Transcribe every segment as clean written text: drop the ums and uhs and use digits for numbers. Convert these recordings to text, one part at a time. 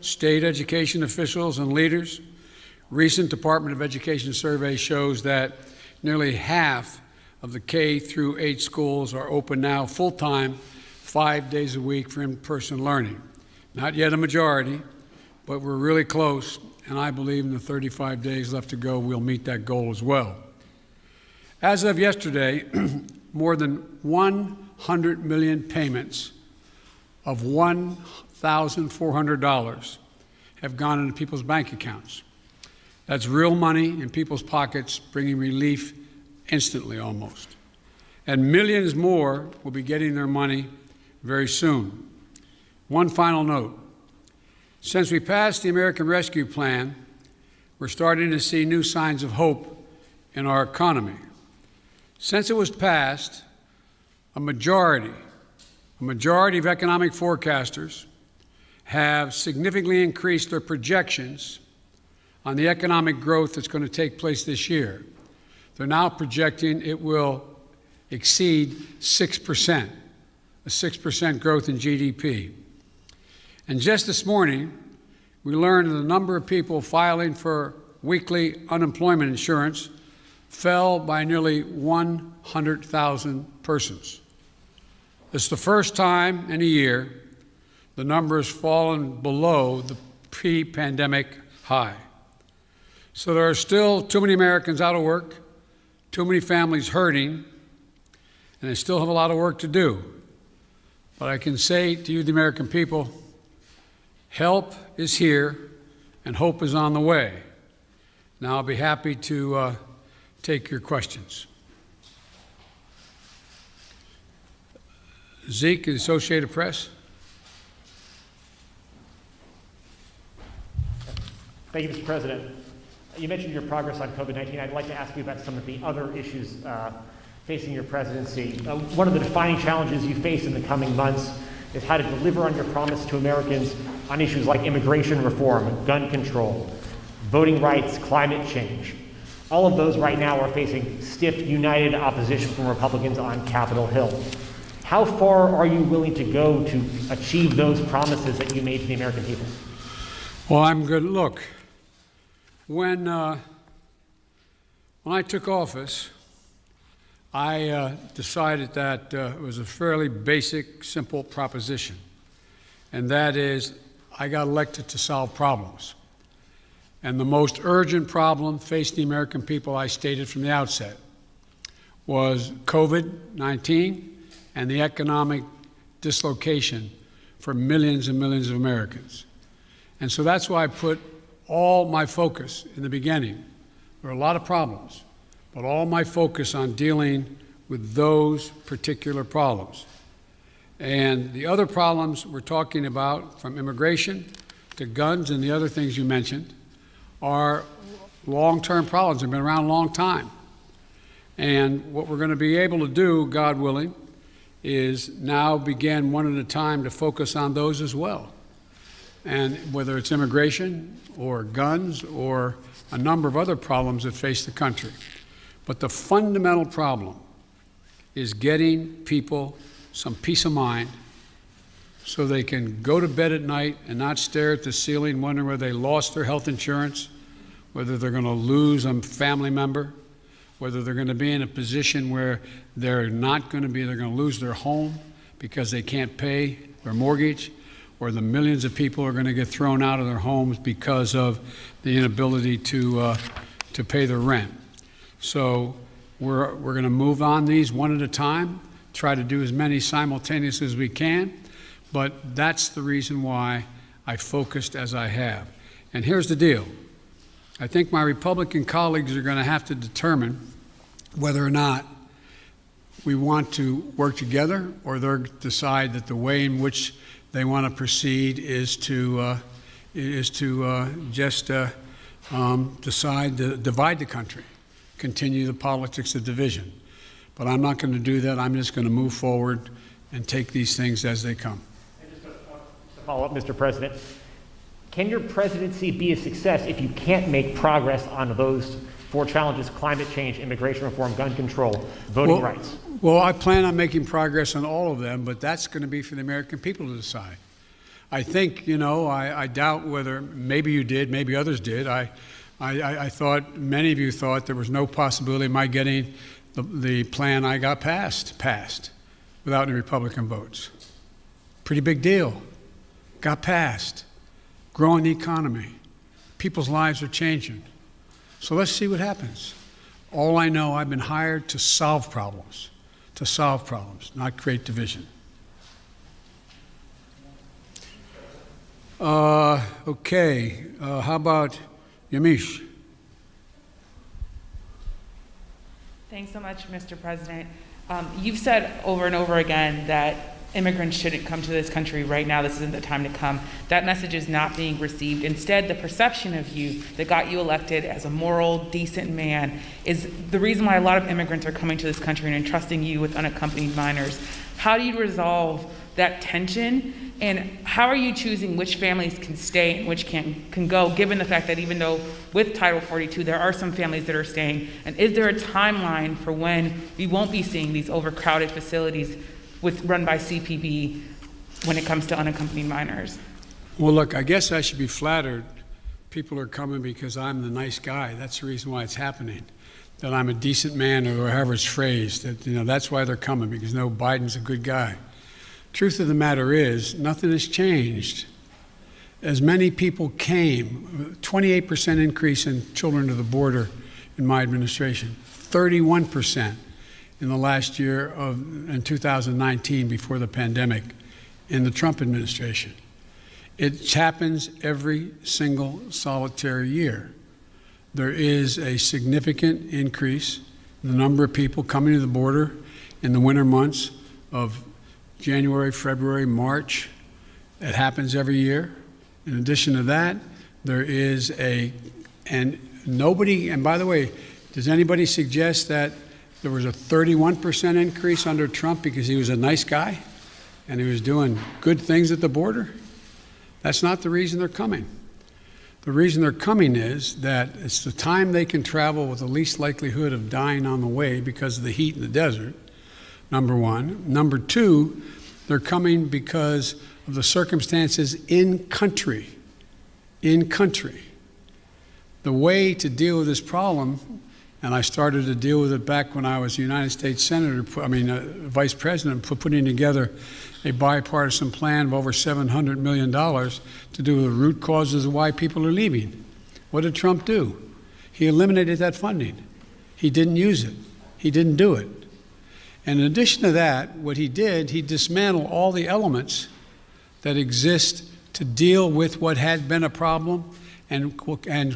state education officials, and leaders. Recent Department of Education survey shows that nearly half of the K through 8 schools are open now full-time, 5 days a week for in-person learning. Not yet a majority, but we're really close, and I believe in the 35 days left to go, we'll meet that goal as well. As of yesterday, more than 100 million payments of $1,400 have gone into people's bank accounts. That's real money in people's pockets, bringing relief instantly almost. And millions more will be getting their money very soon. One final note. Since we passed the American Rescue Plan, we're starting to see new signs of hope in our economy. Since it was passed, a majority of economic forecasters have significantly increased their projections on the economic growth that's going to take place this year. They're now projecting it will exceed 6%, a 6% growth in GDP. And just this morning, we learned that the number of people filing for weekly unemployment insurance fell by nearly 100,000 persons. It's the first time in a year the number has fallen below the pre-pandemic high. So there are still too many Americans out of work, too many families hurting, and they still have a lot of work to do. But I can say to you, the American people, help is here and hope is on the way. Now I'll be happy to take your questions. Zeke, the Associated Press. Thank you, Mr. President. You mentioned your progress on COVID-19. I'd like to ask you about some of the other issues facing your presidency. One of the defining challenges you face in the coming months is how to deliver on your promise to Americans on issues like immigration reform, gun control, voting rights, climate change. All of those right now are facing stiff, united opposition from Republicans on Capitol Hill. How far are you willing to go to achieve those promises that you made to the American people? Well, I'm good. Look, when I took office, I decided that it was a fairly basic, simple proposition, and that is I got elected to solve problems. And the most urgent problem facing the American people, I stated from the outset, was COVID-19 and the economic dislocation for millions and millions of Americans. And so that's why I put all my focus in the beginning. There are a lot of problems, but all my focus on dealing with those particular problems. And the other problems we're talking about, from immigration to guns and the other things you mentioned, are long-term problems. They've been around a long time. And what we're going to be able to do, God willing, is now begin one at a time to focus on those as well. And whether it's immigration or guns or a number of other problems that face the country. But the fundamental problem is getting people some peace of mind so they can go to bed at night and not stare at the ceiling wondering whether they lost their health insurance, whether they're going to lose a family member, whether they're going to be in a position where they're going to lose their home because they can't pay their mortgage, or the millions of people are going to get thrown out of their homes because of the inability to pay their rent. So we're going to move on these one at a time, try to do as many simultaneously as we can, but that's the reason why I focused as I have. And here's the deal. I think my Republican colleagues are going to have to determine whether or not we want to work together, or they'll decide that the way in which they want to proceed is to just decide to divide the country, continue the politics of division. But I'm not going to do that. I'm just going to move forward and take these things as they come. And just to follow up, Mr. President, can your presidency be a success if you can't make progress on those 4 challenges: climate change, immigration reform, gun control, voting rights? Well, I plan on making progress on all of them, but that's going to be for the American people to decide. I think, I doubt whether, maybe you did, maybe others did. I thought, many of you thought there was no possibility of my getting the plan I got passed without any Republican votes. Pretty big deal. Got passed. Growing the economy. People's lives are changing. So let's see what happens. All I know, I've been hired to solve problems, not create division. Okay, how about Yamiche? Thanks so much, Mr. President. You've said over and over again that immigrants shouldn't come to this country right now. This isn't the time to come. That message is not being received. Instead, the perception of you that got you elected as a moral, decent man is the reason why a lot of immigrants are coming to this country and entrusting you with unaccompanied minors. How do you resolve that tension? And how are you choosing which families can stay and which can go, given the fact that even though with Title 42, there are some families that are staying? And is there a timeline for when we won't be seeing these overcrowded facilities run by CPB when it comes to unaccompanied minors? Well, look, I guess I should be flattered. People are coming because I'm the nice guy. That's the reason why it's happening. That I'm a decent man, or however it's phrased. That's why they're coming, because Biden's a good guy. Truth of the matter is, nothing has changed. As many people came, 28% increase in children to the border in my administration, 31% in the last year in 2019 before the pandemic in the Trump administration. It happens every single solitary year. There is a significant increase in the number of people coming to the border in the winter months of January, February, March. It happens every year. In addition to that, there is and by the way, does anybody suggest that there was a 31% increase under Trump because he was a nice guy and he was doing good things at the border? That's not the reason they're coming. The reason they're coming is that it's the time they can travel with the least likelihood of dying on the way because of the heat in the desert, number one. Number two, they're coming because of the circumstances in country. In country. The way to deal with this problem, and I started to deal with it back when I was a United States Vice President, putting together a bipartisan plan of over $700 million to do with the root causes of why people are leaving. What did Trump do? He eliminated that funding. He didn't use it. He didn't do it. And in addition to that, what he did, he dismantled all the elements that exist to deal with what had been a problem and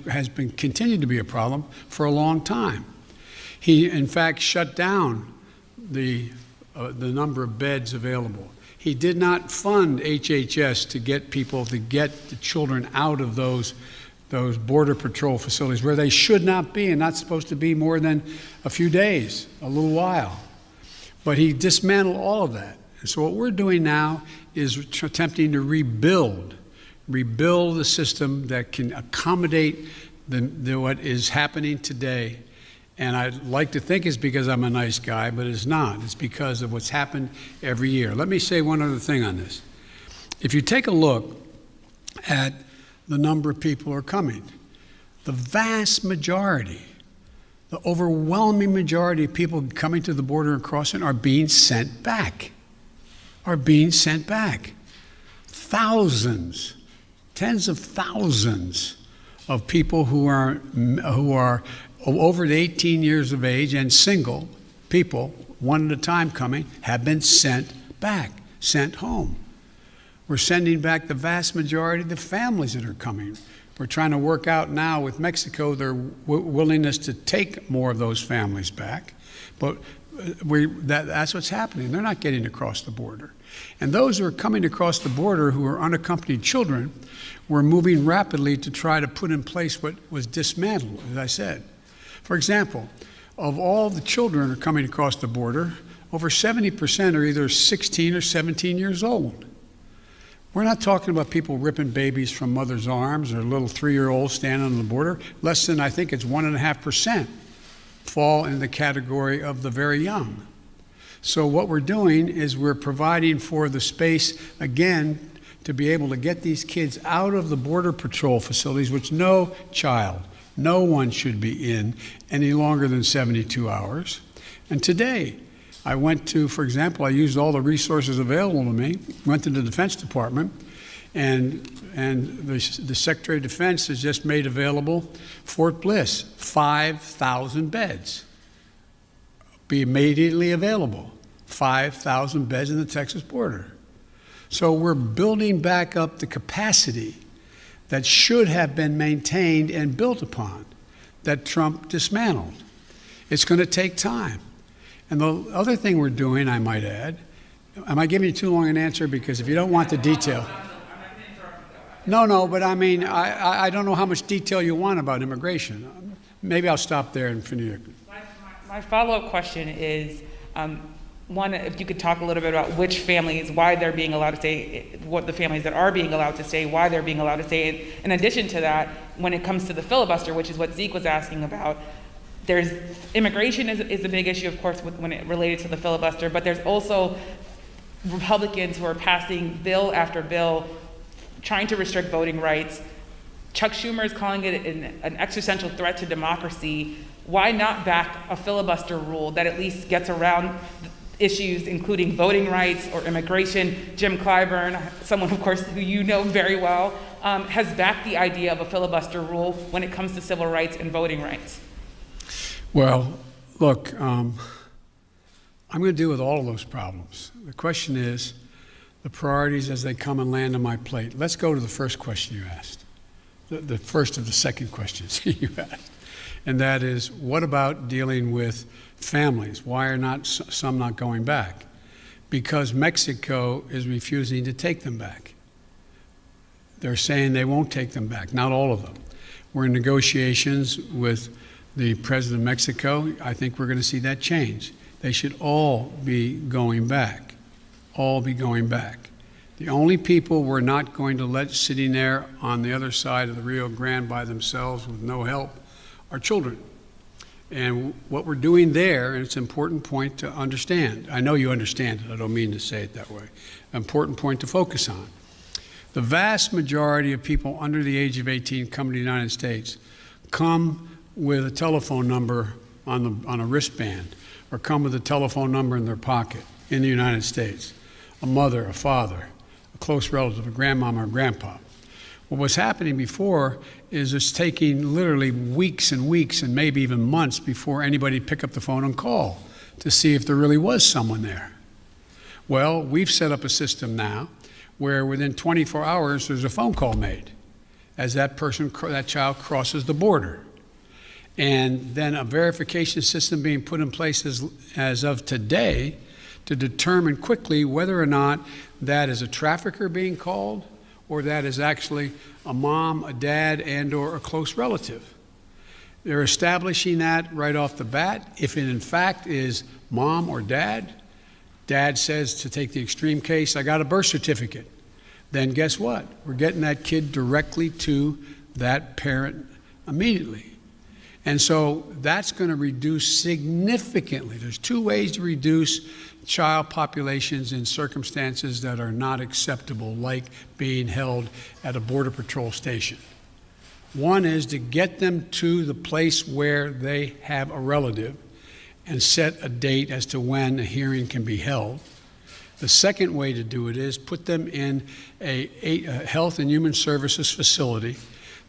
has been continued to be a problem for a long time. He, in fact, shut down the number of beds available. He did not fund HHS to get the children out of those Border Patrol facilities where they should not be and not supposed to be more than a few days, a little while. But he dismantled all of that. And so what we're doing now is attempting to rebuild the system that can accommodate what is happening today. And I'd like to think it's because I'm a nice guy, but it's not. It's because of what's happened every year. Let me say one other thing on this. If you take a look at the number of people who are coming, the vast majority, the overwhelming majority of people coming to the border and crossing are being sent back. Thousands, tens of thousands of people who are over 18 years of age and single people, one at a time coming, have been sent back, sent home. We're sending back the vast majority of the families that are coming. We're trying to work out now with Mexico their willingness to take more of those families back. But that's what's happening. They're not getting across the border. And those who are coming across the border who are unaccompanied children, we're moving rapidly to try to put in place what was dismantled, as I said. For example, of all the children who are coming across the border, over 70% are either 16 or 17 years old. We're not talking about people ripping babies from mother's arms or little 3-year-olds standing on the border. Less than, I think it's 1.5% fall in the category of the very young. So what we're doing is we're providing for the space, again, to be able to get these kids out of the Border Patrol facilities, which no child, no one should be in any longer than 72 hours. And today, I went to, for example, I used all the resources available to me, went to the Defense Department, and the Secretary of Defense has just made available Fort Bliss, 5,000 beds. Be immediately available, 5,000 beds in the Texas border. So we're building back up the capacity that should have been maintained and built upon, that Trump dismantled. It's going to take time. And the other thing we're doing, I might add, am I giving you too long an answer? Because if you don't want the detail. No, but I mean, I don't know how much detail you want about immigration. Maybe I'll stop there and finish. My follow-up question is, one, if you could talk a little bit about which families, why they're being allowed to stay, what the families that are being allowed to stay, why they're being allowed to stay. In addition to that, when it comes to the filibuster, which is what Zeke was asking about, there's immigration is a big issue, of course, when it related to the filibuster, but there's also Republicans who are passing bill after bill trying to restrict voting rights. Chuck Schumer is calling it an existential threat to democracy. Why not back a filibuster rule that at least gets around issues including voting rights or immigration? Jim Clyburn, someone, of course, who you know very well, has backed the idea of a filibuster rule when it comes to civil rights and voting rights. Well, look, I'm going to deal with all of those problems. The question is the priorities as they come and land on my plate. Let's go to the first question you asked, the first of the second questions you asked. And that is, what about dealing with families? Why are not some not going back? Because Mexico is refusing to take them back. They're saying they won't take them back, not all of them. We're in negotiations with the president of Mexico. I think we're going to see that change. They should all be going back, all be going back. The only people we're not going to let sitting there on the other side of the Rio Grande by themselves with no help are children. And what we're doing there, and it's an important point to understand. I know you understand it. I don't mean to say it that way. Important point to focus on. The vast majority of people under the age of 18 come to the United States come with a telephone number on a wristband, or come with a telephone number in their pocket in the United States. A mother, a father, a close relative, a grandmama or grandpa. What was happening before is it's taking literally weeks and weeks and maybe even months before anybody pick up the phone and call to see if there really was someone there. Well, we've set up a system now where within 24 hours there's a phone call made as that child crosses the border. And then a verification system being put in place as of today to determine quickly whether or not that is a trafficker being called or that is actually a mom, a dad, and or a close relative. They're establishing that right off the bat. If it in fact is mom or dad, dad says, to take the extreme case, I got a birth certificate. Then guess what? We're getting that kid directly to that parent immediately. And so that's going to reduce significantly. There's two ways to reduce child populations in circumstances that are not acceptable, like being held at a Border Patrol station. One is to get them to the place where they have a relative and set a date as to when a hearing can be held. The second way to do it is put them in a Health and Human Services facility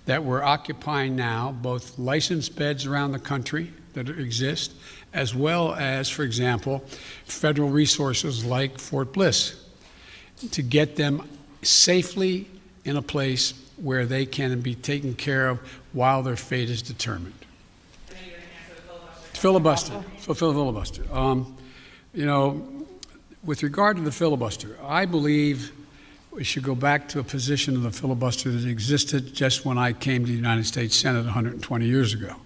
that we're occupying now, both licensed beds around the country that exist, as well as, for example, federal resources like Fort Bliss, to get them safely in a place where they can be taken care of while their fate is determined. Filibuster. With regard to the filibuster, I believe we should go back to a position of the filibuster that existed just when I came to the United States Senate 120 years ago.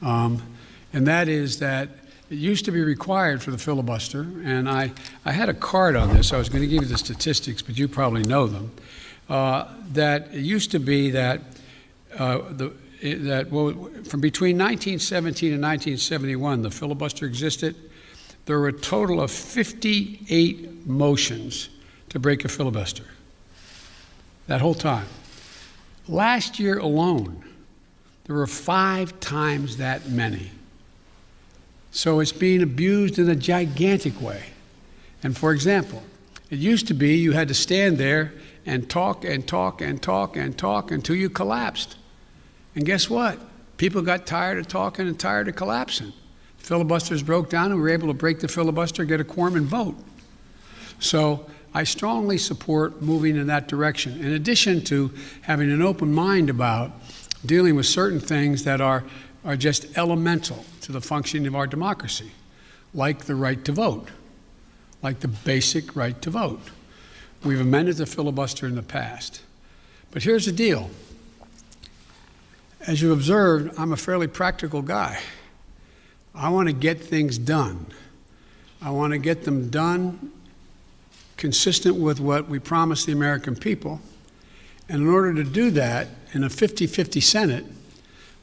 And that is that it used to be required for the filibuster, and I had a card on this. I was going to give you the statistics, but you probably know them, that it used to be that from between 1917 and 1971, the filibuster existed. There were a total of 58 motions to break a filibuster. that whole time. Last year alone, there were 5 times that many. So it's being abused in a gigantic way. And for example, it used to be you had to stand there and talk and talk and talk and talk until you collapsed. And guess what? People got tired of talking and tired of collapsing. Filibusters broke down and we were able to break the filibuster, get a quorum and vote. So I strongly support moving in that direction, in addition to having an open mind about dealing with certain things that are just elemental to the functioning of our democracy, like the right to vote, like the basic right to vote. We've amended the filibuster in the past. But here's the deal. As you observed, I'm a fairly practical guy. I want to get things done. I want to get them done consistent with what we promised the American people. And in order to do that, in a 50-50 Senate,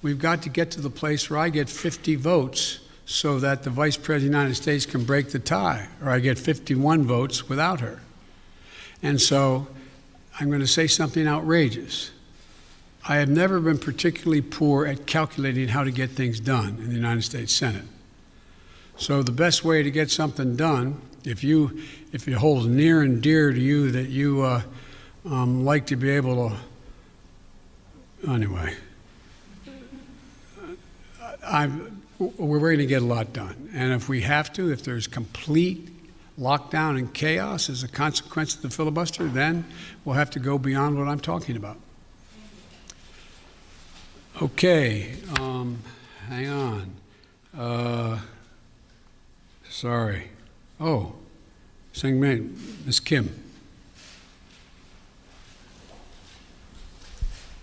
we've got to get to the place where I get 50 votes so that the Vice President of the United States can break the tie, or I get 51 votes without her. And so I'm going to say something outrageous. I have never been particularly poor at calculating how to get things done in the United States Senate. So the best way to get something done, if it holds near and dear to you that you like to be able to, anyway, we're going to get a lot done. And if we have to, if there's complete lockdown and chaos as a consequence of the filibuster, then we'll have to go beyond what I'm talking about. Okay, hang on. Sorry. Oh, Ms. Kim.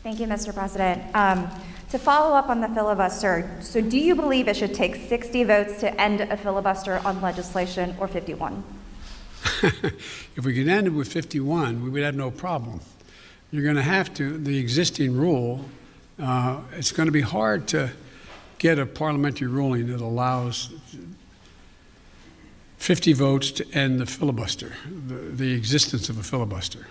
Thank you, Mr. President. To follow up on the filibuster, so do you believe it should take 60 votes to end a filibuster on legislation or 51? If we could end it with 51, we would have no problem. You're going to have to, the existing rule, it's going to be hard to get a parliamentary ruling that allows 50 votes to end the filibuster, the existence of a filibuster.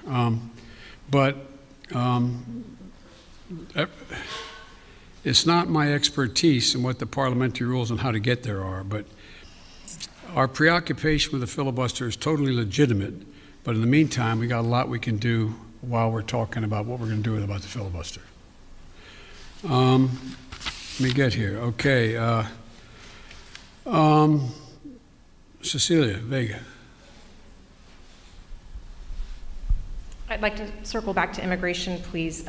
It's not my expertise in what the parliamentary rules and how to get there are, but our preoccupation with the filibuster is totally legitimate. But in the meantime, we got a lot we can do while we're talking about what we're going to do about the filibuster. Let me get here. Okay. Cecilia Vega. I'd like to circle back to immigration, please.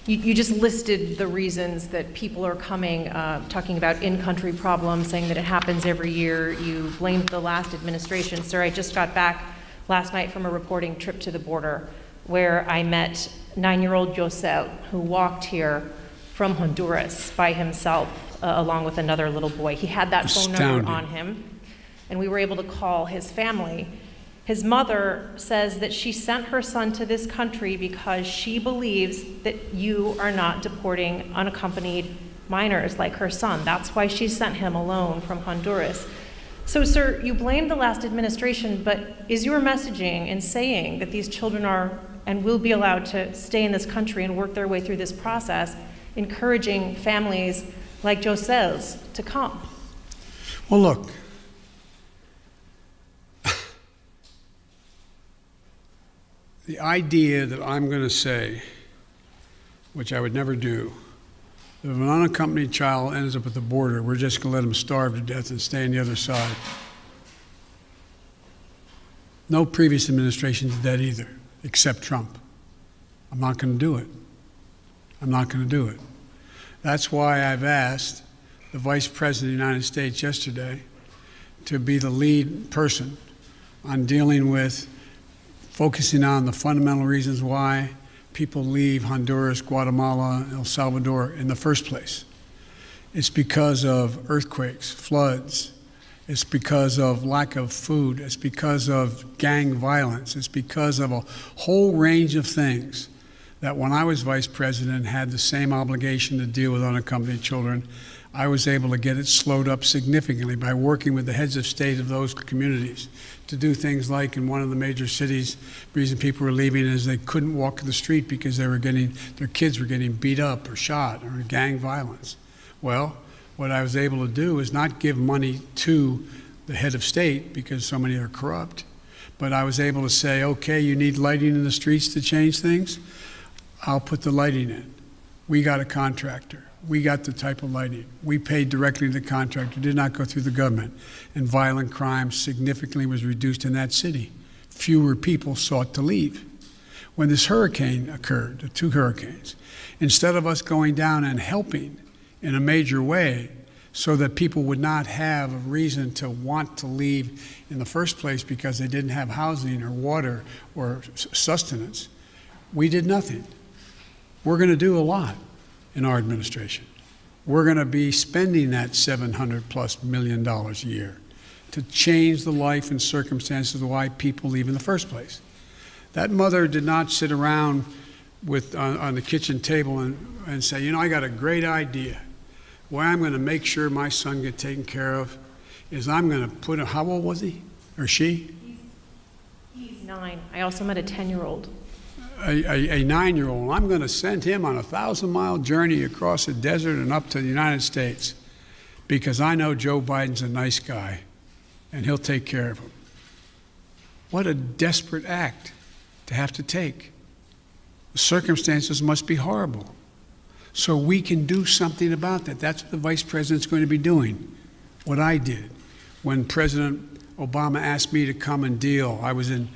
You just listed the reasons that people are coming, talking about in-country problems, saying that it happens every year. You blamed the last administration. Sir, I just got back last night from a reporting trip to the border where I met 9-year-old Josel, who walked here from Honduras by himself, along with another little boy. He had that phone number on him, and we were able to call his family. His mother says that she sent her son to this country because she believes that you are not deporting unaccompanied minors like her son. That's why she sent him alone from Honduras. So, sir, you blame the last administration, but is your messaging in saying that these children are and will be allowed to stay in this country and work their way through this process, encouraging families like Josel's to come? Well, look. The idea that I'm going to say, which I would never do, that if an unaccompanied child ends up at the border, we're just going to let him starve to death and stay on the other side. No previous administration did that either, except Trump. I'm not going to do it. I'm not going to do it. That's why I've asked the Vice President of the United States yesterday to be the lead person on dealing with focusing on the fundamental reasons why people leave Honduras, Guatemala, El Salvador in the first place. It's because of earthquakes, floods. It's because of lack of food. It's because of gang violence. It's because of a whole range of things that when I was vice president had the same obligation to deal with unaccompanied children. I was able to get it slowed up significantly by working with the heads of state of those communities to do things like in one of the major cities, the reason people were leaving is they couldn't walk the street because their kids were getting beat up or shot or gang violence. Well, what I was able to do is not give money to the head of state because so many are corrupt, but I was able to say, okay, you need lighting in the streets to change things? I'll put the lighting in. We got a contractor. We got the type of lighting. We paid directly to the contractor, did not go through the government. And violent crime significantly was reduced in that city. Fewer people sought to leave. When this hurricane occurred, the 2 hurricanes, instead of us going down and helping in a major way so that people would not have a reason to want to leave in the first place because they didn't have housing or water or sustenance, we did nothing. We're going to do a lot in our administration. We're going to be spending that $700+ million a year to change the life and circumstances of why people leave in the first place. That mother did not sit around on the kitchen table and say, you know, I got a great idea. Way I'm going to make sure my son gets taken care of is I'm going to put him, how old was he or she? He's 9. I also met a 10-year-old. A 9-year-old. I'm going to send him on a 1,000-mile journey across the desert and up to the United States because I know Joe Biden's a nice guy and he'll take care of him. What a desperate act to have to take. The circumstances must be horrible. So we can do something about that. That's what the vice president's going to be doing. What I did when President Obama asked me to come and deal. I was in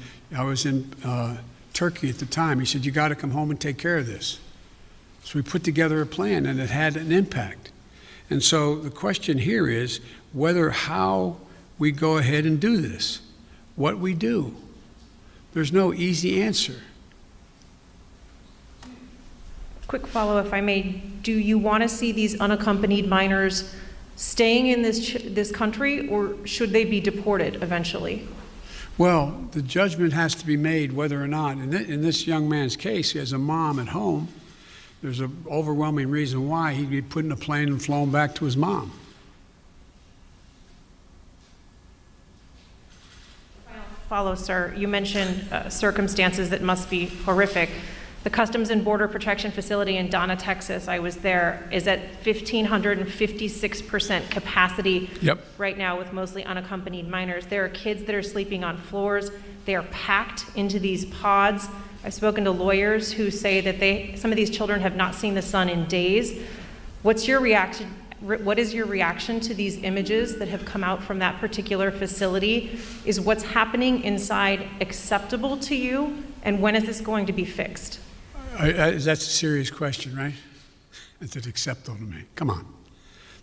Turkey at the time. He said, you got to come home and take care of this. So we put together a plan and it had an impact. And so the question here is how we go ahead and do this, what we do. There's no easy answer. Quick follow, if I may. Do you want to see these unaccompanied minors staying in this country, or should they be deported eventually? Well, the judgment has to be made whether or not, in this young man's case, he has a mom at home. There's an overwhelming reason why he'd be put in a plane and flown back to his mom. Follow, sir. You mentioned circumstances that must be horrific. The Customs and Border Protection Facility in Donna, Texas, I was there, is at 1,556% capacity right now with mostly unaccompanied minors. There are kids that are sleeping on floors. They are packed into these pods. I've spoken to lawyers who say that some of these children have not seen the sun in days. What's your reaction? What is your reaction to these images that have come out from that particular facility? Is what's happening inside acceptable to you? And when is this going to be fixed? That's a serious question, right? Is it acceptable to me? Come on.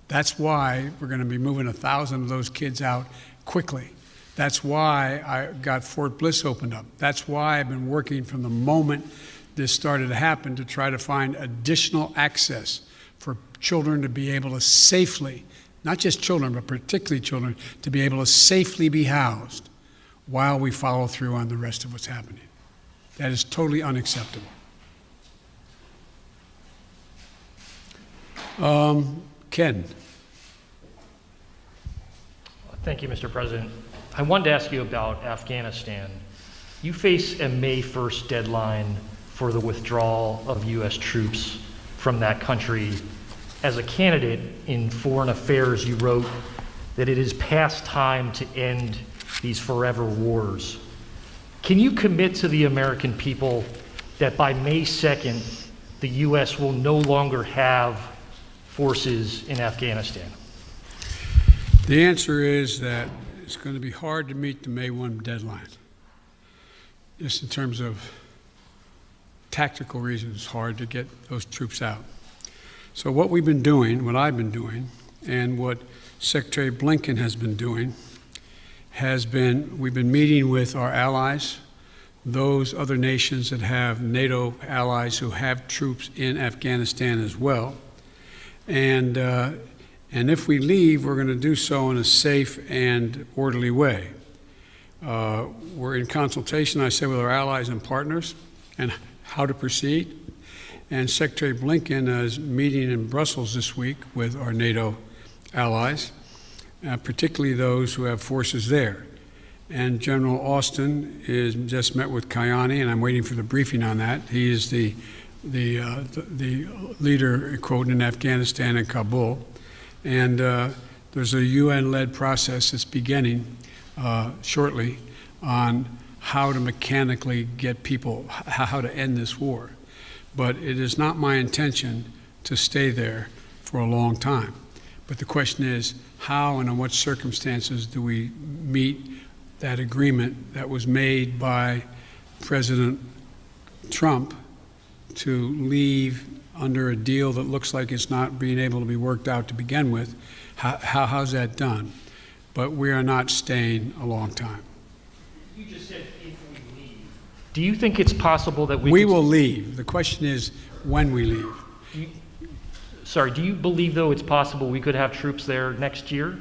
That's why we're going to be moving 1,000 of those kids out quickly. That's why I got Fort Bliss opened up. That's why I've been working from the moment this started to happen to try to find additional access for children to be able to safely, not just children, but particularly children, to be able to safely be housed while we follow through on the rest of what's happening. That is totally unacceptable. Ken. Thank you, Mr. President. I wanted to ask you about Afghanistan. You face a May 1st deadline for the withdrawal of U.S. troops from that country. As a candidate in foreign affairs, you wrote that it is past time to end these forever wars. Can you commit to the American people that by May 2nd, the U.S. will no longer have forces in Afghanistan? The answer is that it's going to be hard to meet the May 1 deadline. Just in terms of tactical reasons, it's hard to get those troops out. So what we've been doing, what I've been doing, and what Secretary Blinken has been doing, we've been meeting with our allies, those other nations that have NATO allies who have troops in Afghanistan as well. And if we leave, we're going to do so in a safe and orderly way. We're in consultation, I say, with our allies and partners and how to proceed. And Secretary Blinken is meeting in Brussels this week with our NATO allies, particularly those who have forces there. And General Austin is just met with Kayani, and I'm waiting for the briefing on that. He is the leader, quote, in Afghanistan and Kabul. And there's a UN-led process that's beginning shortly on how to mechanically get people, how to end this war. But it is not my intention to stay there for a long time. But the question is, how and in what circumstances do we meet that agreement that was made by President Trump to leave under a deal that looks like it's not being able to be worked out to begin with? How's that done? But we are not staying a long time. You just said if we leave. Do you think it's possible that we will leave? The question is when we leave. Do you believe, though, it's possible we could have troops there next year?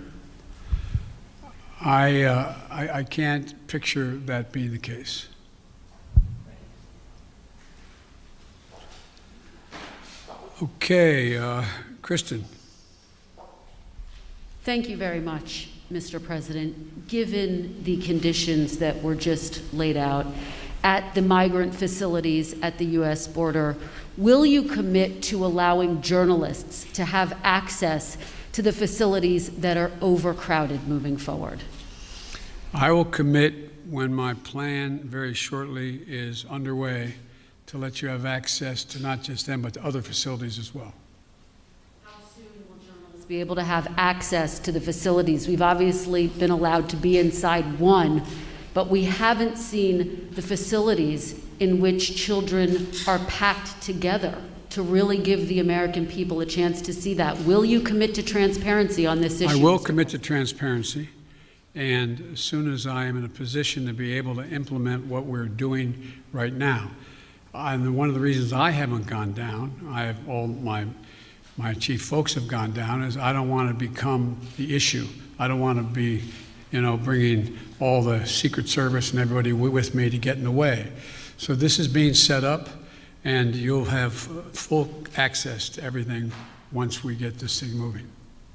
I can't picture that being the case. Okay, Kristen. Thank you very much, Mr. President. Given the conditions that were just laid out at the migrant facilities at the U.S. border, will you commit to allowing journalists to have access to the facilities that are overcrowded moving forward? I will commit when my plan very shortly is underway to let you have access to not just them, but to other facilities as well. How soon will journalists be able to have access to the facilities? We've obviously been allowed to be inside one, but we haven't seen the facilities in which children are packed together to really give the American people a chance to see that. Will you commit to transparency on this issue? I will commit to transparency, and as soon as I am in a position to be able to implement what we're doing right now. And one of the reasons I haven't gone down, I have all my chief folks have gone down, is I don't want to become the issue. I don't want to be, bringing all the Secret Service and everybody with me to get in the way. So this is being set up, and you'll have full access to everything once we get this thing moving.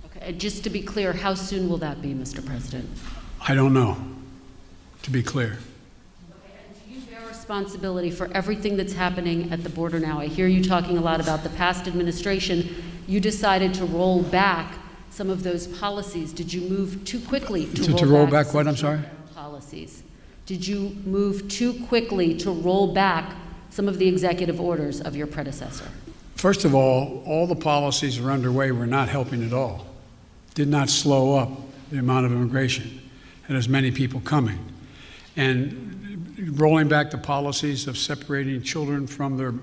Okay, and just to be clear, how soon will that be, Mr. President? I don't know, to be clear. Responsibility for everything that's happening at the border now. I hear you talking a lot about the past administration. You decided to roll back some of those policies. Did you move too quickly to roll back what? I'm sorry? Policies. Did you move too quickly to roll back some of the executive orders of your predecessor? First of all the policies that are underway were not helping at all. Did not slow up the amount of immigration and as many people coming. And rolling back the policies of separating children from their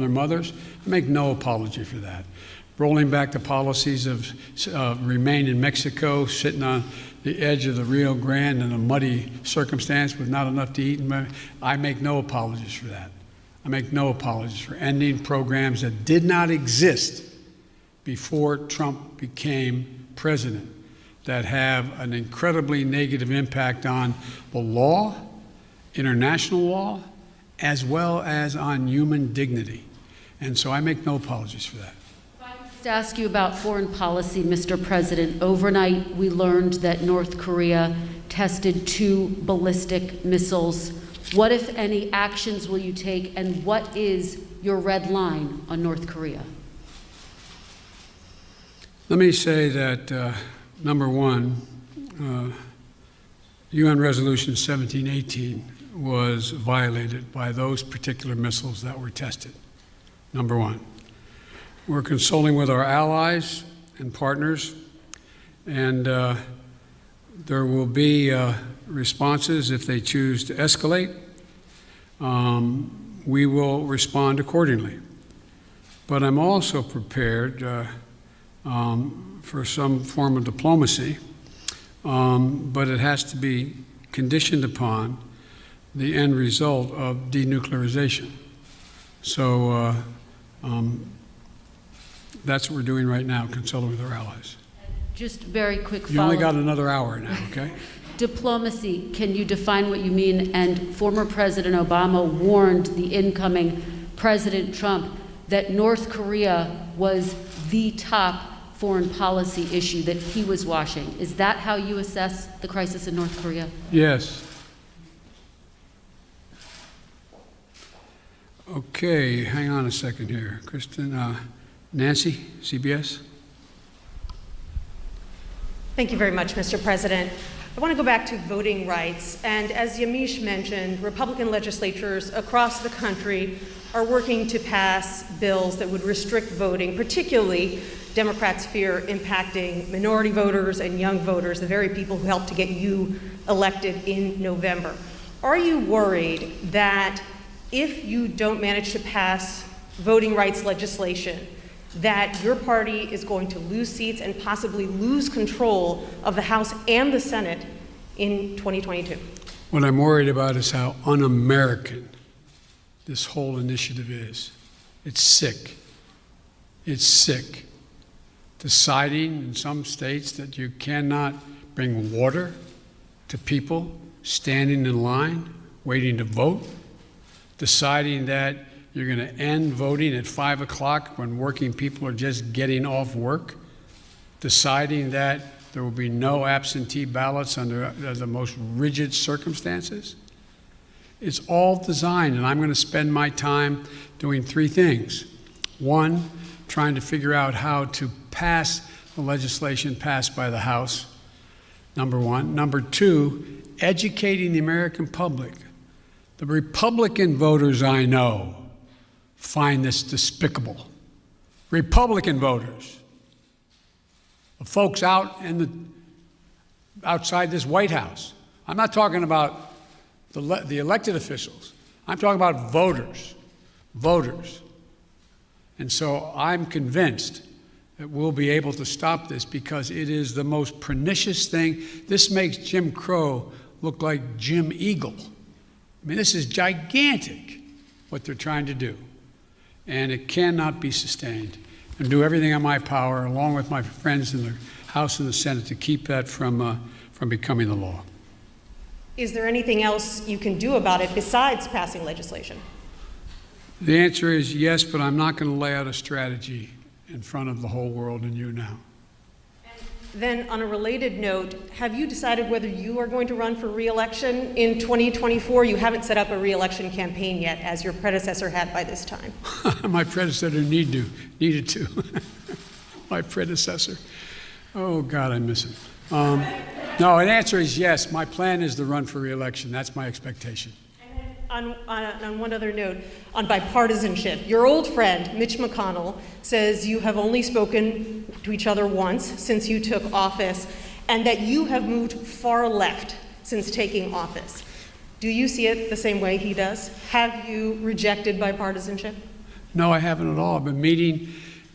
mothers, I make no apology for that. Rolling back the policies of remain in Mexico, sitting on the edge of the Rio Grande in a muddy circumstance with not enough to eat, I make no apologies for that. I make no apologies for ending programs that did not exist before Trump became president, that have an incredibly negative impact on the law, international law, as well as on human dignity. And so I make no apologies for that. To ask you about foreign policy, Mr. President, overnight we learned that North Korea tested 2 ballistic missiles. What, if any, actions will you take, and what is your red line on North Korea? Let me say that, number one, UN Resolution 1718 was violated by those particular missiles that were tested, number one. We're consulting with our allies and partners, and there will be responses if they choose to escalate. We will respond accordingly. But I'm also prepared for some form of diplomacy, but it has to be conditioned upon the end result of denuclearization. So that's what we're doing right now, consulting with our allies. Just very quick follow-up. You only got another hour now, okay? Diplomacy, can you define what you mean? And former President Obama warned the incoming President Trump that North Korea was the top foreign policy issue that he was watching. Is that how you assess the crisis in North Korea? Yes. Okay, hang on a second here. Kristen, Nancy, CBS? Thank you very much, Mr. President. I want to go back to voting rights. And as Yamiche mentioned, Republican legislatures across the country are working to pass bills that would restrict voting, particularly Democrats fear impacting minority voters and young voters, the very people who helped to get you elected in November. Are you worried that if you don't manage to pass voting rights legislation, that your party is going to lose seats and possibly lose control of the House and the Senate in 2022? What I'm worried about is how un-American this whole initiative is. It's sick. It's sick. Deciding in some states that you cannot bring water to people standing in line, waiting to vote. Deciding that you're going to end voting at 5 o'clock when working people are just getting off work. Deciding that there will be no absentee ballots under the most rigid circumstances. It's all designed, and I'm going to spend my time doing three things. One, trying to figure out how to pass the legislation passed by the House, number one. Number two, educating the American public. The Republican voters I know find this despicable. Republican voters, the folks outside this White House. I'm not talking about the elected officials. I'm talking about voters. And so I'm convinced that we'll be able to stop this because it is the most pernicious thing. This makes Jim Crow look like Jim Eagle. I mean, this is gigantic, what they're trying to do. And it cannot be sustained. And do everything in my power, along with my friends in the House and the Senate, to keep that from becoming the law. Is there anything else you can do about it besides passing legislation? The answer is yes, but I'm not going to lay out a strategy in front of the whole world and you now. Then, on a related note, have you decided whether you are going to run for re-election in 2024? You haven't set up a re-election campaign yet, as your predecessor had by this time. My predecessor needed to. My predecessor. Oh, God, I miss him. No, the answer is yes. My plan is to run for re-election. That's my expectation. On one other note, on bipartisanship, your old friend, Mitch McConnell, says you have only spoken to each other once since you took office, and that you have moved far left since taking office. Do you see it the same way he does? Have you rejected bipartisanship? No, I haven't at all. I've been meeting.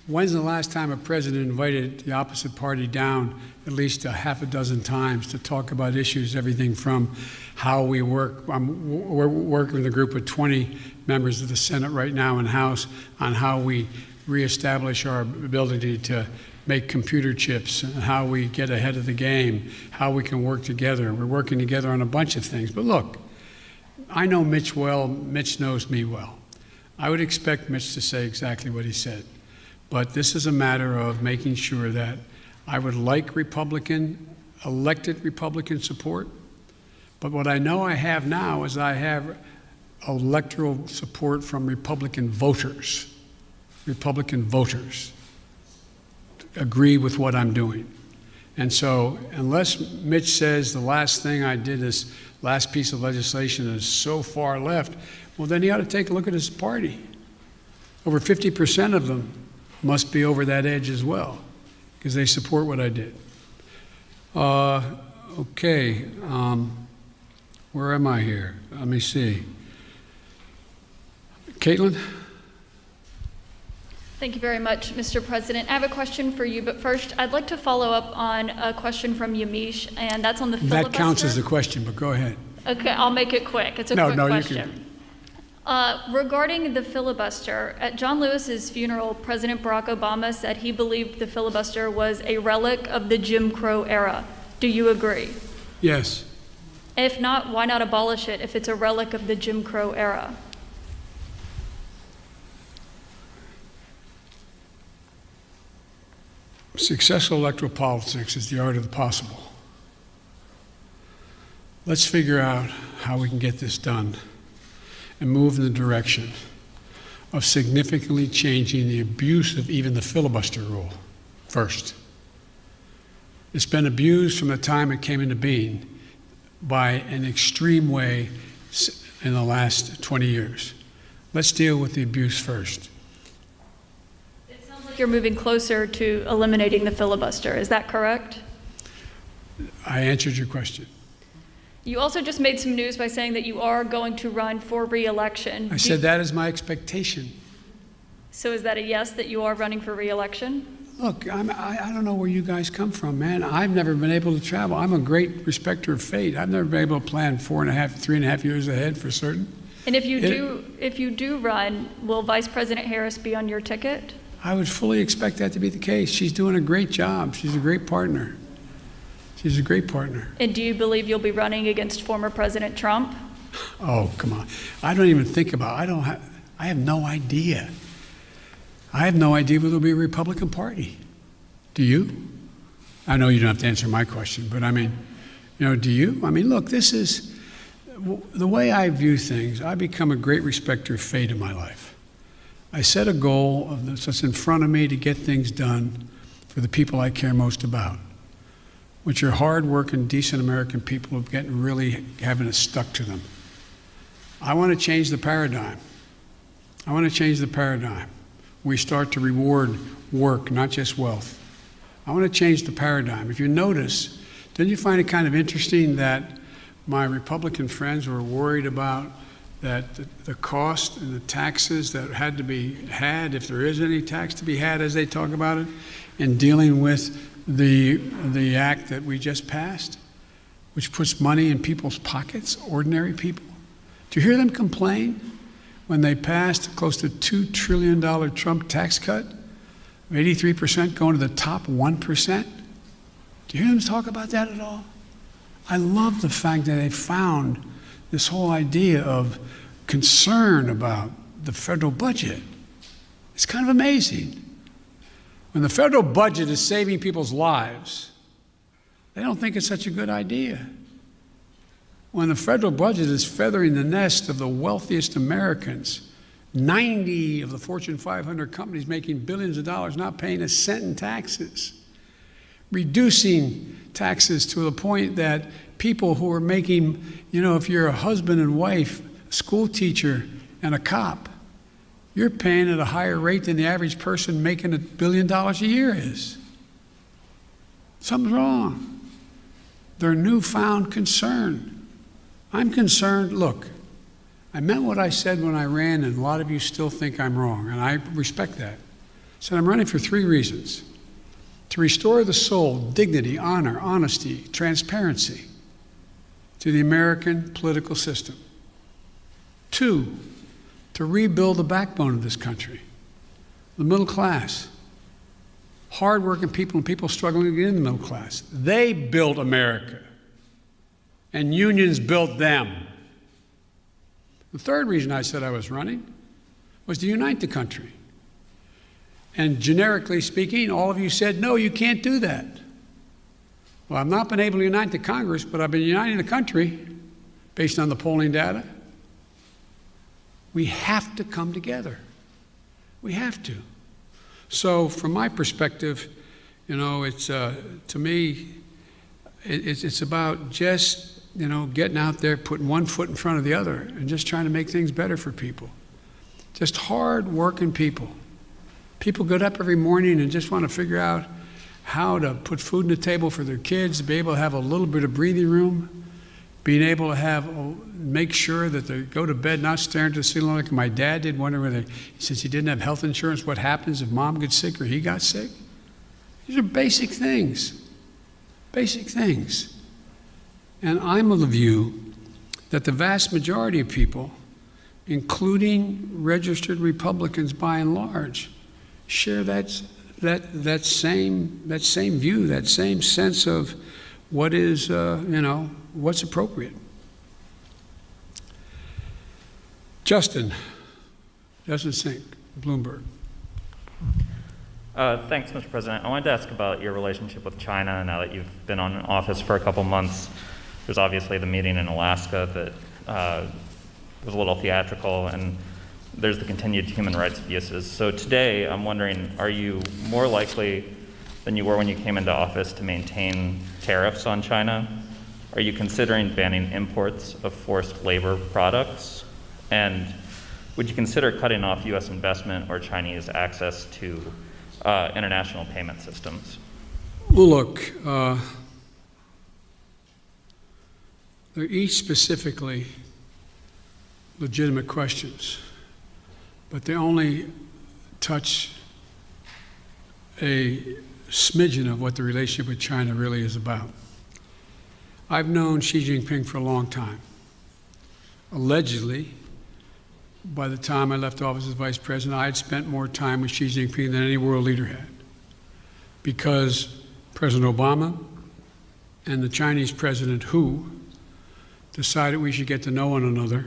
When's the last time a president invited the opposite party down at least a half a dozen times to talk about issues, everything from how we work. We're working with a group of 20 members of the Senate right now and House on how we reestablish our ability to make computer chips, and how we get ahead of the game, how we can work together. We're working together on a bunch of things. But look, I know Mitch well. Mitch knows me well. I would expect Mitch to say exactly what he said. But this is a matter of making sure that I would like elected Republican support. But what I know I have now is I have electoral support from Republican voters agree with what I'm doing. And so unless Mitch says the last thing I did, this last piece of legislation, is so far left, well, then he ought to take a look at his party. Over 50% of them must be over that edge as well, because they support what I did. Okay, where am I here? Let me see. Caitlin? Thank you very much, Mr. President. I have a question for you, but first, I'd like to follow up on a question from Yamiche, and that's on the filibuster. That counts as a question, but go ahead. Okay, I'll make it quick. It's a quick question. You can. Regarding the filibuster, at John Lewis's funeral, President Barack Obama said he believed the filibuster was a relic of the Jim Crow era. Do you agree? Yes. If not, why not abolish it if it's a relic of the Jim Crow era? Successful electoral politics is the art of the possible. Let's figure out how we can get this done and move in the direction of significantly changing the abuse of even the filibuster rule first. It's been abused from the time it came into being by an extreme way in the last 20 years. Let's deal with the abuse first. It sounds like you're moving closer to eliminating the filibuster. Is that correct? I answered your question. You also just made some news by saying that you are going to run for re-election. I said that is my expectation. So is that a yes, that you are running for re-election? Look, I don't know where you guys come from, man. I've never been able to travel. I'm a great respecter of fate. I've never been able to plan 3.5 years ahead for certain. And if you do run, will Vice President Harris be on your ticket? I would fully expect that to be the case. She's doing a great job. She's a great partner. She's a great partner. And do you believe you'll be running against former President Trump? Oh, come on. I don't even think about it. I have no idea. I have no idea whether there'll be a Republican Party. Do you? I know you don't have to answer my question, but I mean, do you? I mean, look, this is the way I view things. I become a great respecter of fate in my life. I set a goal of that's in front of me to get things done for the people I care most about, which are hard-working, decent American people who really having it stuck to them. I want to change the paradigm. I want to change the paradigm. We start to reward work, not just wealth. I want to change the paradigm. If you notice, didn't you find it kind of interesting that my Republican friends were worried about that the cost and the taxes that had to be had, if there is any tax to be had as they talk about it, in dealing with the act that we just passed, which puts money in people's pockets, ordinary people? Do you hear them complain when they passed close to $2 trillion Trump tax cut, 83% going to the top 1%? Do you hear them talk about that at all? I love the fact that they found this whole idea of concern about the federal budget. It's kind of amazing. When the federal budget is saving people's lives, they don't think it's such a good idea. When the federal budget is feathering the nest of the wealthiest Americans, 90 of the Fortune 500 companies making billions of dollars, not paying a cent in taxes, reducing taxes to the point that people who are making, if you're a husband and wife, a school teacher, and a cop, you're paying at a higher rate than the average person making $1 billion a year is. Something's wrong. Their newfound concern. I'm concerned. Look, I meant what I said when I ran, and a lot of you still think I'm wrong, and I respect that. I said I'm running for 3 reasons: to restore the soul, dignity, honor, honesty, transparency to the American political system. 2, to rebuild the backbone of this country, the middle class, hardworking people and people struggling to get in the middle class. They built America, and unions built them. The 3rd reason I said I was running was to unite the country. And generically speaking, all of you said, no, you can't do that. Well, I've not been able to unite the Congress, but I've been uniting the country based on the polling data. We have to come together. We have to. So from my perspective, it's to me, it's about just getting out there, putting one foot in front of the other, and just trying to make things better for people. Just hard-working people. People get up every morning and just want to figure out how to put food on the table for their kids, be able to have a little bit of breathing room, being able to make sure that they go to bed not staring to the ceiling like my dad did, wondering since he didn't have health insurance, what happens if mom gets sick or he got sick. These are basic things. Basic things. And I'm of the view that the vast majority of people, including registered Republicans by and large, share that same view, that same sense of what is, what's appropriate. Justin Sink, Bloomberg. Thanks, Mr. President. I wanted to ask about your relationship with China now that you've been in office for a couple months. There's obviously the meeting in Alaska that was a little theatrical, and there's the continued human rights abuses. So today, I'm wondering, are you more likely than you were when you came into office to maintain tariffs on China? Are you considering banning imports of forced labor products? And would you consider cutting off U.S. investment or Chinese access to international payment systems? Well, look, they're each specifically legitimate questions, but they only touch a smidgen of what the relationship with China really is about. I've known Xi Jinping for a long time. Allegedly, by the time I left office as vice president, I had spent more time with Xi Jinping than any world leader had, because President Obama and the Chinese President Hu decided we should get to know one another,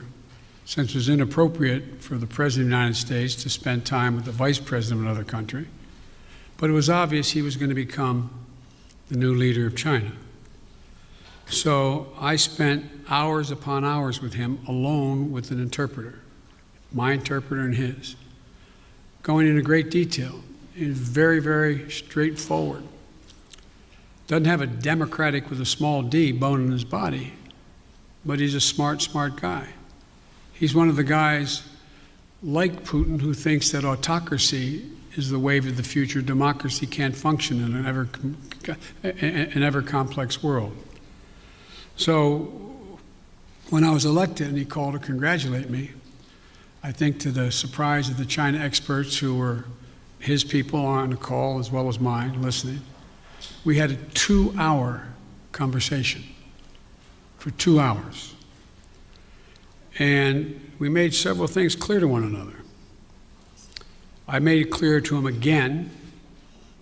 since it was inappropriate for the President of the United States to spend time with the Vice President of another country. But it was obvious he was going to become the new leader of China. So I spent hours upon hours with him alone with an interpreter, my interpreter and his, going into great detail. He's very, very straightforward. Doesn't have a democratic with a small d bone in his body, but he's a smart guy. He's one of the guys like Putin who thinks that autocracy is the wave of the future. Democracy can't function in an ever complex world. So when I was elected and he called to congratulate me, I think to the surprise of the China experts who were his people on the call as well as mine listening, we had a 2-hour conversation for 2 hours. And we made several things clear to one another. I made it clear to him again,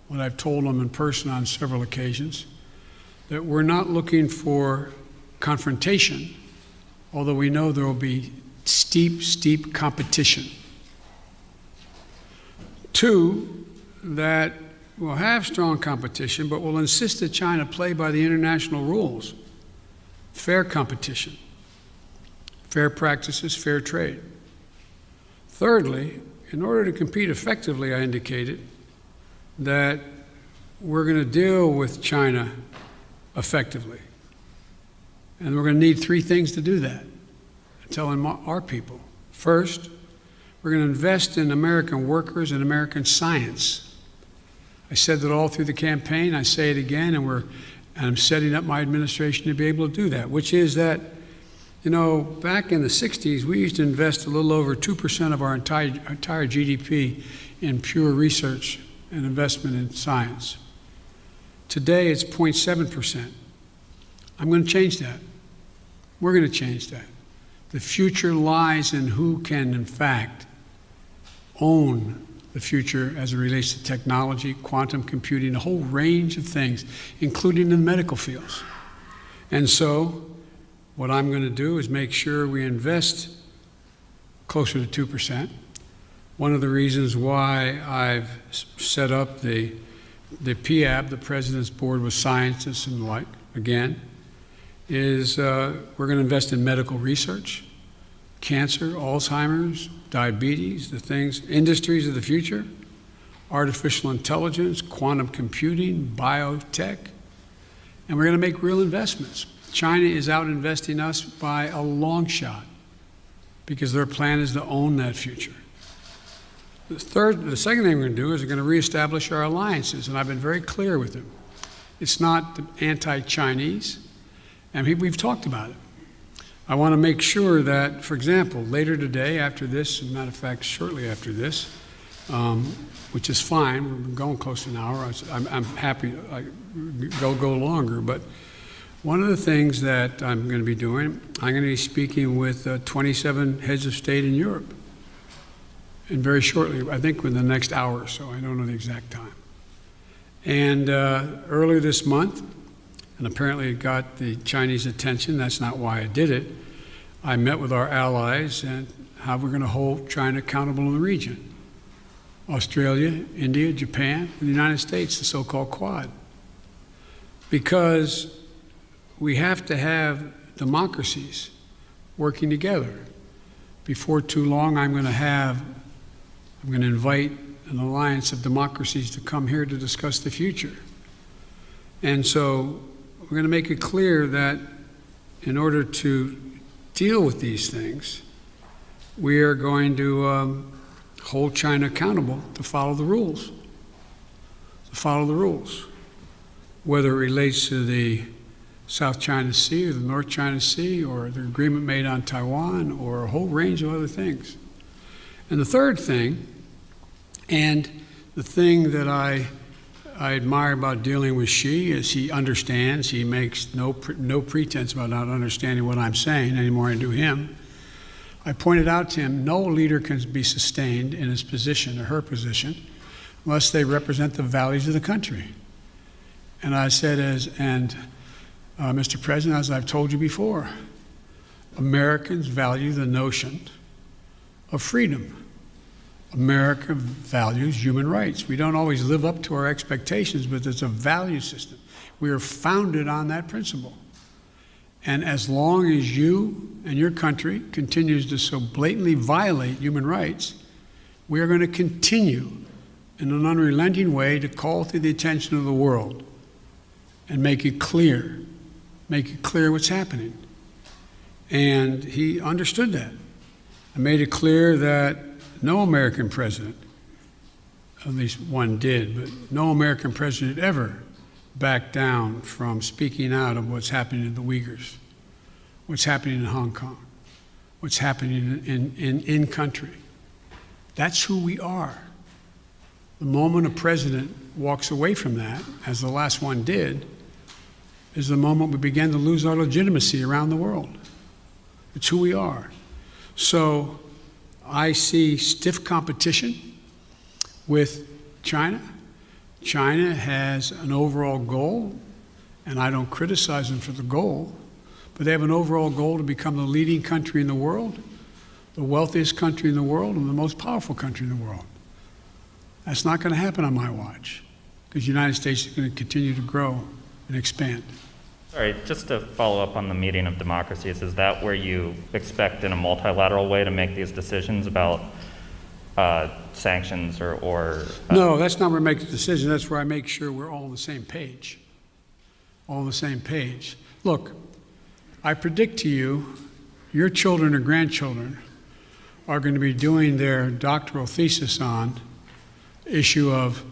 what I've told him in person on several occasions, that we're not looking for confrontation, although we know there will be steep competition. 2, that we'll have strong competition, but we'll insist that China play by the international rules. Fair competition, fair practices, fair trade. Thirdly, in order to compete effectively, I indicated that we're going to deal with China effectively. And we're going to need 3 things to do that, telling our people. First, we're going to invest in American workers and American science. I said that all through the campaign. I say it again, and I'm setting up my administration to be able to do that, which is that, you know, back in the 60s, we used to invest a little over 2% of our entire GDP in pure research and investment in science. Today, it's 0.7%. I'm going to change that. We're going to change that. The future lies in who can, in fact, own the future as it relates to technology, quantum computing, a whole range of things, including in the medical fields. And so, what I'm going to do is make sure we invest closer to 2%. One of the reasons why I've set up the PAB, the President's Board with Scientists and the like, again, is we're going to invest in medical research, cancer, Alzheimer's, diabetes, the things, industries of the future, artificial intelligence, quantum computing, biotech, and we're going to make real investments. China is out investing us by a long shot because their plan is to own that future. The second thing we're going to do is we're going to reestablish our alliances, and I've been very clear with them. It's not anti-Chinese, and we've talked about it. I want to make sure that, for example, later today, after this, as a matter of fact, shortly after this, which is fine, we're going close to an hour. I'm happy to go longer, but one of the things that I'm going to be doing, I'm going to be speaking with 27 heads of state in Europe, and very shortly, I think within the next hour or so. I don't know the exact time. And earlier this month, and apparently it got the Chinese attention, that's not why I did it, I met with our allies and how we're going to hold China accountable in the region. Australia, India, Japan, and the United States, the so-called Quad. Because we have to have democracies working together. Before too long, I'm going to invite an alliance of democracies to come here to discuss the future. And so we're going to make it clear that in order to deal with these things, we are going to hold China accountable to follow the rules. To follow the rules. Whether it relates to the South China Sea or the North China Sea or the agreement made on Taiwan or a whole range of other things. And the third thing, and the thing that I admire about dealing with Xi is he understands, he makes no pretense about not understanding what I'm saying any more than I do him. I pointed out to him, no leader can be sustained in his position or her position unless they represent the values of the country. And I said, Mr. President, as I've told you before, Americans value the notion of freedom. America values human rights. We don't always live up to our expectations, but it's a value system. We are founded on that principle. And as long as you and your country continues to so blatantly violate human rights, we are going to continue in an unrelenting way to call to the attention of the world and make it clear what's happening. And he understood that. I made it clear that no American president, at least one did, but no American president ever backed down from speaking out of what's happening to the Uyghurs, what's happening in Hong Kong, what's happening in country. That's who we are. The moment a president walks away from that, as the last one did, is the moment we begin to lose our legitimacy around the world. It's who we are. So I see stiff competition with China. China has an overall goal, and I don't criticize them for the goal, but they have an overall goal to become the leading country in the world, the wealthiest country in the world, and the most powerful country in the world. That's not going to happen on my watch, because the United States is going to continue to grow and expand. Sorry, just to follow up on the meeting of democracies, is that where you expect in a multilateral way to make these decisions about sanctions or No, that's not where I make the decision. That's where I make sure we're all on the same page. All on the same page. Look, I predict to you, your children or grandchildren are going to be doing their doctoral thesis on the issue of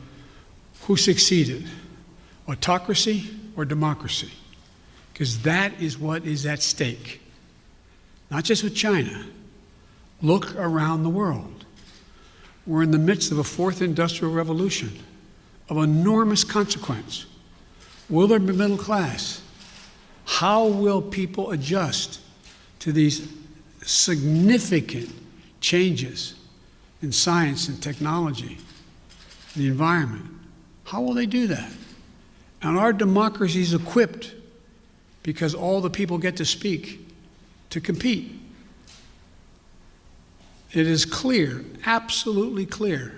who succeeded, autocracy or democracy. Because that is what is at stake. Not just with China. Look around the world. We're in the midst of a fourth industrial revolution of enormous consequence. Will there be middle class? How will people adjust to these significant changes in science and technology, the environment? How will they do that? And our democracy is equipped because all the people get to speak, to compete. It is clear, absolutely clear,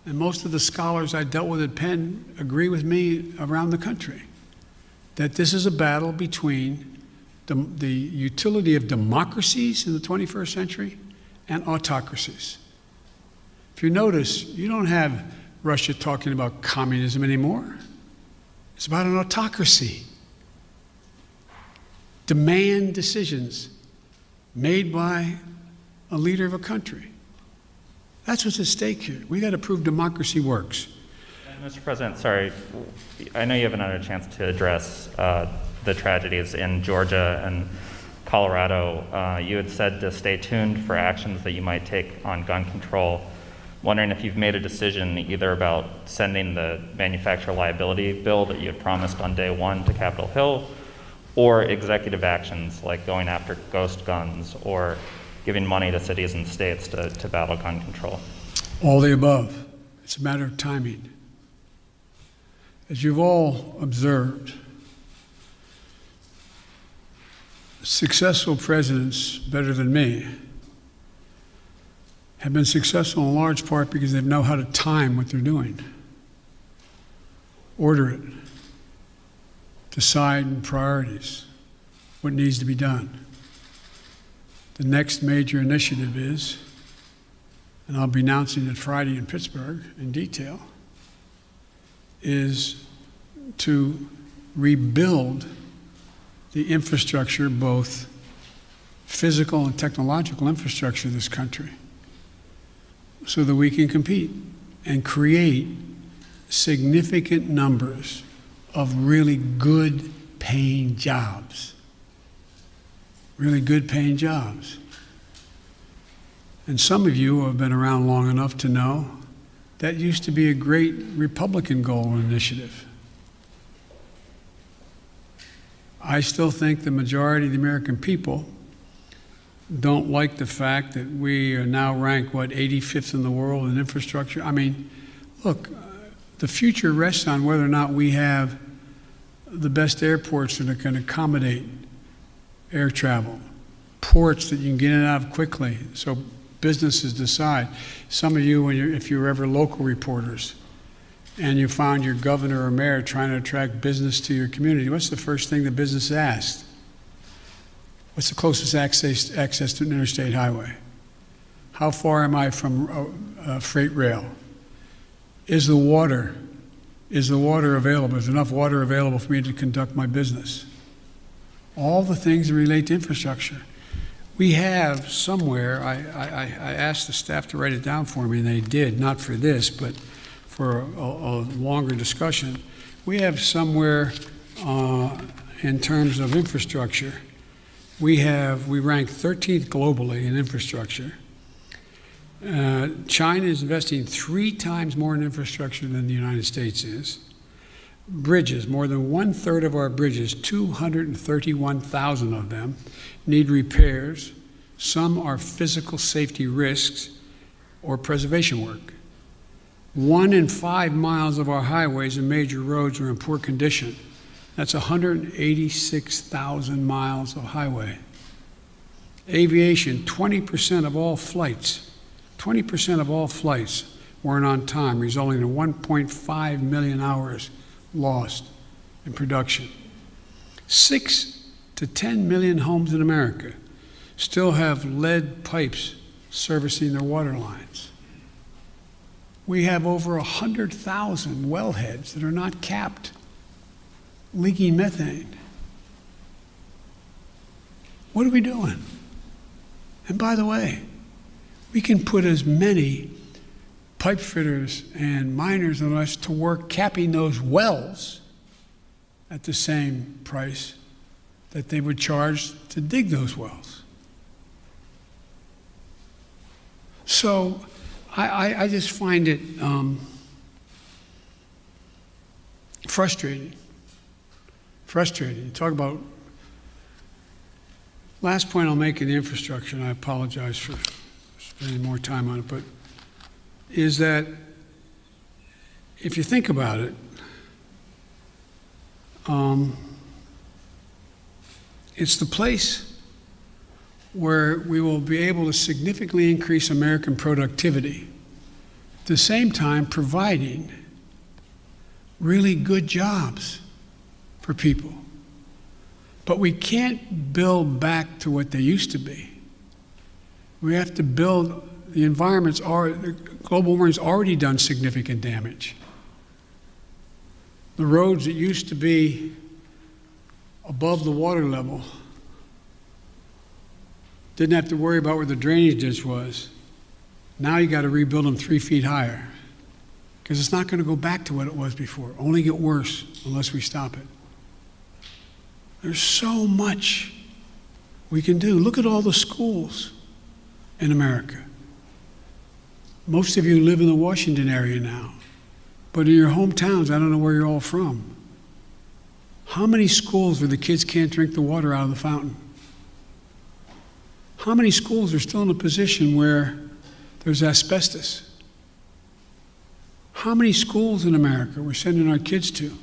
and most of the scholars I dealt with at Penn agree with me around the country, that this is a battle between the utility of democracies in the 21st century and autocracies. If you notice, you don't have Russia talking about communism anymore. It's about an autocracy. Demand decisions made by a leader of a country. That's what's at stake here. We got to prove democracy works. Mr. President, sorry, I know you haven't had a chance to address the tragedies in Georgia and Colorado. You had said to stay tuned for actions that you might take on gun control. Wondering if you've made a decision either about sending the manufacturer liability bill that you had promised on day one to Capitol Hill, or executive actions like going after ghost guns or giving money to cities and states to battle gun control. All the above. It's a matter of timing. As you've all observed, successful presidents better than me have been successful in large part because they know how to time what they're doing, order it, decide in priorities what needs to be done. The next major initiative is, and I'll be announcing it Friday in Pittsburgh in detail, is to rebuild the infrastructure, both physical and technological infrastructure of this country, so that we can compete and create significant numbers of really good paying jobs. Really good paying jobs. And some of you who have been around long enough to know that used to be a great Republican goal and initiative. I still think the majority of the American people don't like the fact that we are now ranked, 85th in the world in infrastructure. I mean, look, the future rests on whether or not we have the best airports that can accommodate air travel, ports that you can get in and out of quickly, so businesses decide. Some of you, if you were ever local reporters, and you found your governor or mayor trying to attract business to your community, what's the first thing the business asked? What's the closest access to an interstate highway? How far am I from freight rail? Is the water available? Is enough water available for me to conduct my business? All the things that relate to infrastructure. We have somewhere, I asked the staff to write it down for me, and they did, not for this, but for a longer discussion. We have somewhere in terms of infrastructure, we rank 13th globally in infrastructure. China is investing 3 times more in infrastructure than the United States is. Bridges, more than 1/3 of our bridges, 231,000 of them, need repairs. Some are physical safety risks or preservation work. 1 in 5 miles of our highways and major roads are in poor condition. That's 186,000 miles of highway. Aviation, 20% of all flights weren't on time, resulting in 1.5 million hours lost in production. 6 to 10 million homes in America still have lead pipes servicing their water lines. We have over 100,000 wellheads that are not capped, leaking methane. What are we doing? And by the way, we can put as many pipe fitters and miners and us to work capping those wells at the same price that they would charge to dig those wells. So I just find it frustrating. Talk about, last point I'll make in the infrastructure, and I apologize for spending more time on it, but is that if you think about it, it's the place where we will be able to significantly increase American productivity, at the same time providing really good jobs for people. But we can't build back to what they used to be. We have to build, the global warming's already done significant damage. The roads that used to be above the water level didn't have to worry about where the drainage ditch was. Now you got to rebuild them 3 feet higher, because it's not going to go back to what it was before. Only get worse unless we stop it. There's so much we can do. Look at all the schools in America. Most of you live in the Washington area now, but in your hometowns, I don't know where you're all from. How many schools where the kids can't drink the water out of the fountain? How many schools are still in a position where there's asbestos? How many schools in America we're sending our kids to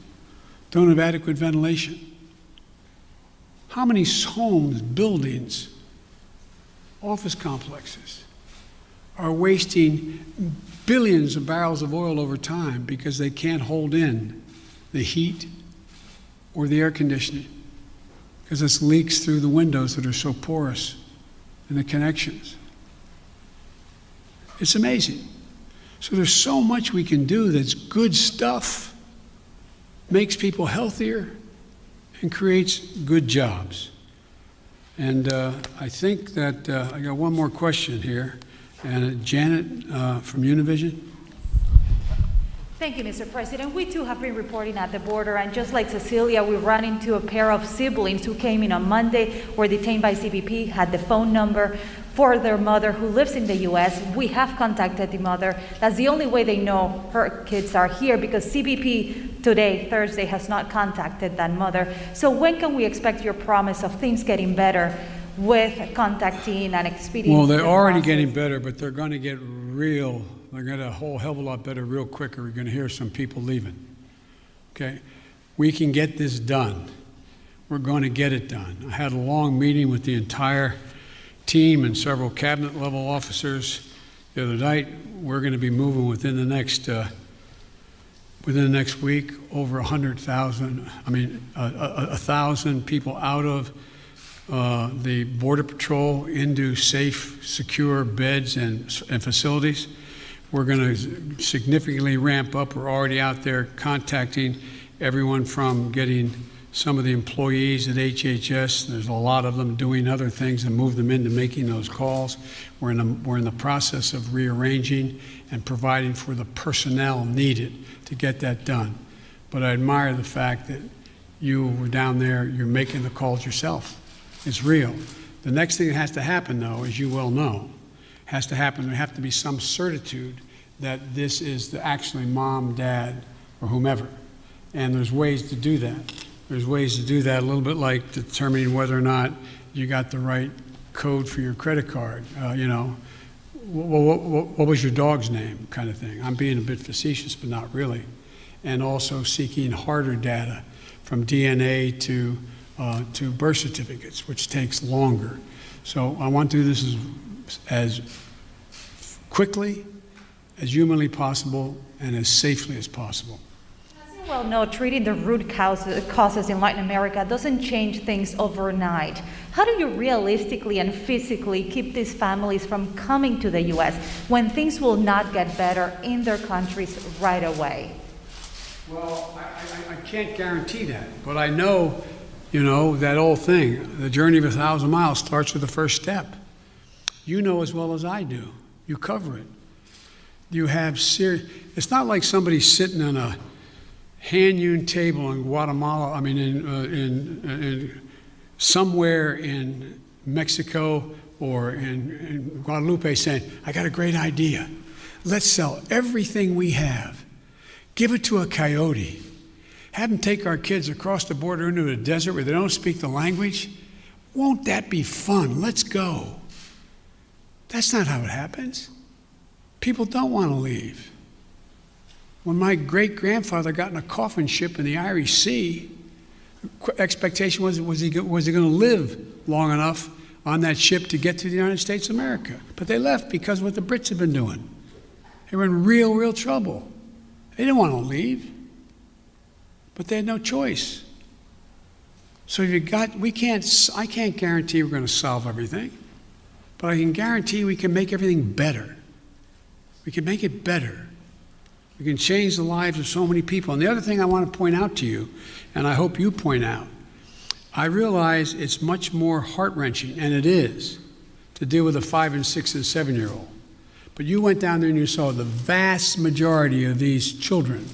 don't have adequate ventilation? How many homes, buildings, office complexes are wasting billions of barrels of oil over time because they can't hold in the heat or the air conditioning, because it leaks through the windows that are so porous and the connections. It's amazing. So there's so much we can do that's good stuff, makes people healthier, and creates good jobs. And I think that I got one more question here. And Janet from Univision. Thank you, Mr. President. We too have been reporting at the border, and just like Cecilia, we ran into a pair of siblings who came in on Monday, were detained by CBP, had the phone number for their mother who lives in the U.S. We have contacted the mother. That's the only way they know her kids are here, because CBP today, Thursday, has not contacted that mother. So when can we expect your promise of things getting better with contacting and expediting? Well, they're already getting better, but they're going to get real. They're going to a whole hell of a lot better real quick, or we're going to hear some people leaving. Okay? We can get this done. We're going to get it done. I had a long meeting with the entire team and several cabinet-level officers the other night. We're going to be moving within the next week over 100,000. I mean, 1,000 people out of the Border Patrol into safe, secure beds and facilities. We're going to significantly ramp up. We're already out there contacting everyone from getting some of the employees at HHS. There's a lot of them doing other things and move them into making those calls. We're in the process of rearranging and providing for the personnel needed to get that done. But I admire the fact that you were down there, you're making the calls yourself. It's real. The next thing that has to happen, though, as you well know, has to happen. There have to be some certitude that this is actually mom, dad, or whomever. And there's ways to do that. There's ways to do that, a little bit like determining whether or not you got the right code for your credit card. What was your dog's name, kind of thing. I'm being a bit facetious, but not really. And also seeking harder data from DNA to birth certificates, which takes longer. So I want to do this as quickly, as humanly possible, and as safely as possible. As you well know, treating the root causes in Latin America doesn't change things overnight. How do you realistically and physically keep these families from coming to the U.S. when things will not get better in their countries right away? Well, I can't guarantee that, but I know, that old thing, the journey of 1,000 miles starts with the first step. You know as well as I do. You cover it. You have it's not like somebody sitting on a hand-hewn table in Guatemala, in somewhere in Mexico or in Guadalupe saying, I got a great idea. Let's sell everything we have. Give it to a coyote. Have them take our kids across the border into a desert where they don't speak the language. Won't that be fun? Let's go. That's not how it happens. People don't want to leave. When my great-grandfather got in a coffin ship in the Irish Sea, the expectation was he going to live long enough on that ship to get to the United States of America. But they left because of what the Brits had been doing. They were in real trouble. They didn't want to leave, but they had no choice. So I can't guarantee we're going to solve everything, but I can guarantee we can make everything better. We can make it better. We can change the lives of so many people. And the other thing I want to point out to you, and I hope you point out, I realize it's much more heart-wrenching, and it is, to deal with a 5 and 6 and 7-year-old. But you went down there and you saw the vast majority of these children,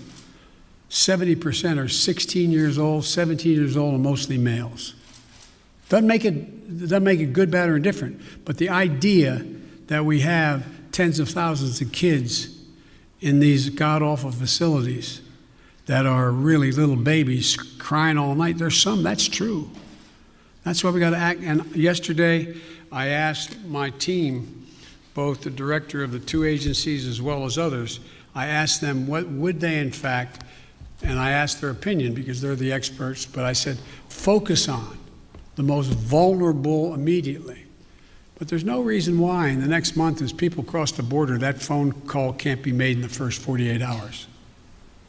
70% are 16 years old, 17 years old, and mostly males. Doesn't make it good, bad, or indifferent, but the idea that we have tens of thousands of kids in these god-awful facilities that are really little babies crying all night, there's some, that's true. That's why we got to act. And yesterday, I asked my team, both the director of the two agencies as well as others, I asked them what would they in fact, and I asked their opinion because they're the experts, but I said, focus on the most vulnerable immediately. But there's no reason why in the next month as people cross the border, that phone call can't be made in the first 48 hours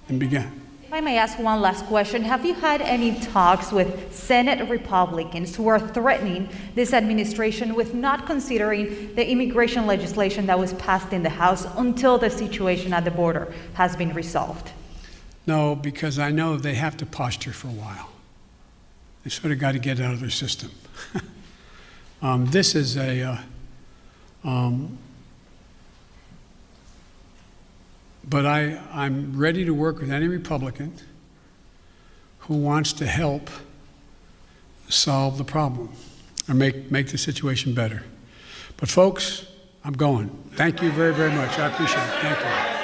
and begin. If I may ask one last question, have you had any talks with Senate Republicans who are threatening this administration with not considering the immigration legislation that was passed in the House until the situation at the border has been resolved? No, because I know they have to posture for a while. They sort of got to get it out of their system. This is a, but I'm ready to work with any Republican who wants to help solve the problem or make the situation better. But folks, I'm going. Thank you very, very much. I appreciate it. Thank you.